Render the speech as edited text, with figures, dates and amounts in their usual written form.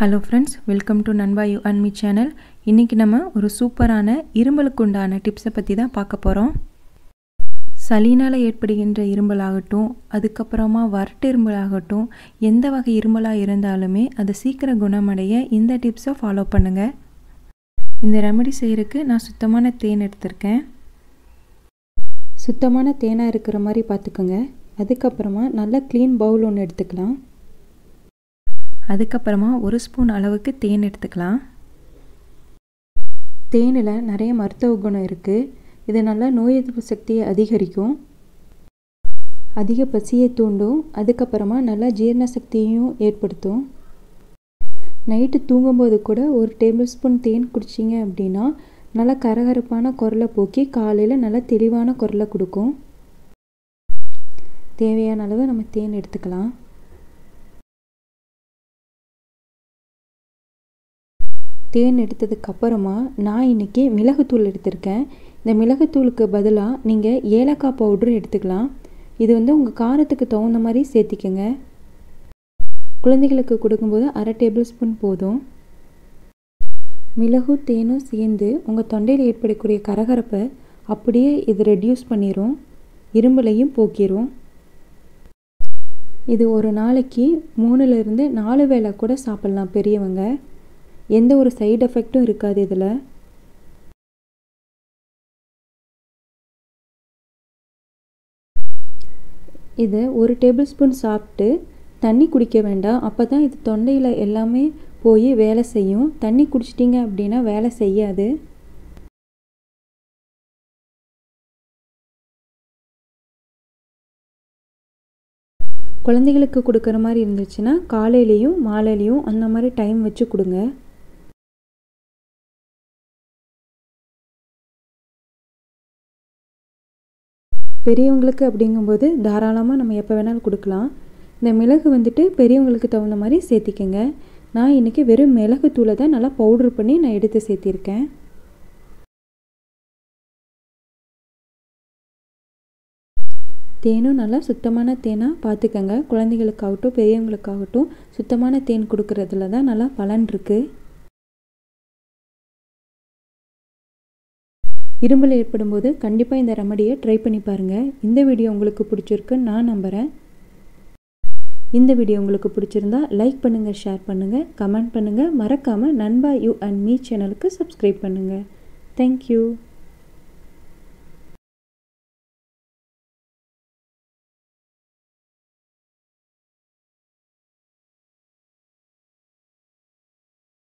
Hello friends, welcome to Nanba you and me channel. இன்னைக்கு நம்ம ஒரு சூப்பரான இருமலுக்கு உண்டான டிப்ஸை பத்தி தான் பார்க்க போறோம். சளினால ஏற்படுகின்ற இருமல் ஆகட்டும், அதுக்கப்புறமா வறட்டு இருமல் ஆகட்டும், எந்த வகை இருமலா இருந்தாலுமே அது சீக்கிரம் குணமடைய இந்த டிப்ஸை ஃபாலோ பண்ணுங்க. இந்த ரெமெடி செய்யறதுக்கு நான் சுத்தமான தேன் எடுத்துர்க்கேன். சுத்தமான தேனா இருக்கிற மாதிரி பார்த்துக்கங்க. அதுக்கப்புறமா நல்ல க்ளீன் பவுல் ஒன்று எடுத்துக்கலாம். அதுக்கப்புறமா ஒரு ஸ்பூன் அளவுக்கு தேன் எடுத்துக்கலாம். தேனில் நிறைய மருத்துவ குணம் இருக்குது. இது நல்லா நோய் எதிர்ப்பு சக்தியை அதிகரிக்கும், அதிக பசியை தூண்டும், அதுக்கப்புறமா நல்லா ஜீரண சக்தியையும் ஏற்படுத்தும். நைட்டு தூங்கும்போது கூட ஒரு டேபிள் ஸ்பூன் தேன் குடிச்சிங்க அப்படின்னா நல்லா கரகரப்பான குரலை போக்கி காலையில் நல்லா தெளிவான குரலை கொடுக்கும். தேவையான அளவு நம்ம தேன் எடுத்துக்கலாம். தேன் எடுத்ததுக்கப்புறமா நான் இன்றைக்கி மிளகுத்தூள் எடுத்திருக்கேன். இந்த மிளகுத்தூளுக்கு பதிலாக நீங்கள் ஏலக்காய் பவுட்ரு எடுத்துக்கலாம். இது உங்கள் காரத்துக்கு தகுந்த மாதிரி சேர்த்திக்கங்க. குழந்தைகளுக்கு கொடுக்கும்போது அரை டேபிள் ஸ்பூன் போதும். மிளகு தேனும் சேர்ந்து உங்கள் தொண்டையில் ஏற்படக்கூடிய கரகரப்பை அப்படியே இது ரெடியூஸ் பண்ணிடும், இரும்பலையும் போக்கிடும். இது ஒரு நாளைக்கு 3லிருந்து 4 வேளை கூட சாப்பிட்லாம் பெரியவங்க. எந்த ஒரு சைடு எஃபெக்டும் இருக்காது இதில். இதை ஒரு டேபிள் ஸ்பூன் சாப்பிட்டு தண்ணி குடிக்க வேண்டாம். அப்போ தான் இது தொண்டையில் எல்லாமே போய் வேலை செய்யும். தண்ணி குடிச்சிட்டிங்க அப்படின்னா வேலை செய்யாது. குழந்தைகளுக்கு கொடுக்குற மாதிரி இருந்துச்சுன்னா காலையிலையும் மாலையிலையும் அந்த மாதிரி டைம் வச்சு கொடுங்க. பெரியவங்களுக்கு அப்படிங்கும்போது தாராளமாக நம்ம எப்போ வேணாலும் கொடுக்கலாம். இந்த மிளகு பெரியவங்களுக்கு தகுந்த மாதிரி சேர்த்திக்கங்க. நான் இன்றைக்கி வெறும் மிளகுத்தூளை தான் நல்லா பவுட்ரு பண்ணி நான் எடுத்து சேர்த்திருக்கேன். தேனும் நல்லா சுத்தமான தேனாக பார்த்துக்கங்க. குழந்தைகளுக்காகட்டும் பெரியவங்களுக்காகட்டும் சுத்தமான தேன் கொடுக்கறதுல தான் நல்லா பலன் இருக்குது. இருமல் ஏற்படும் போது கண்டிப்பாக இந்த ரெமடியை ட்ரை பண்ணி பாருங்கள். இந்த வீடியோ உங்களுக்கு பிடிச்சிருக்குன்னு நான் நம்புகிறேன். இந்த வீடியோ உங்களுக்கு பிடிச்சிருந்தா லைக் பண்ணுங்கள், ஷேர் பண்ணுங்கள், கமெண்ட் பண்ணுங்கள். மறக்காமல் நண்பா யூ அண்ட் மீ சேனலுக்கு சப்ஸ்கிரைப் பண்ணுங்கள். தேங்க்யூ.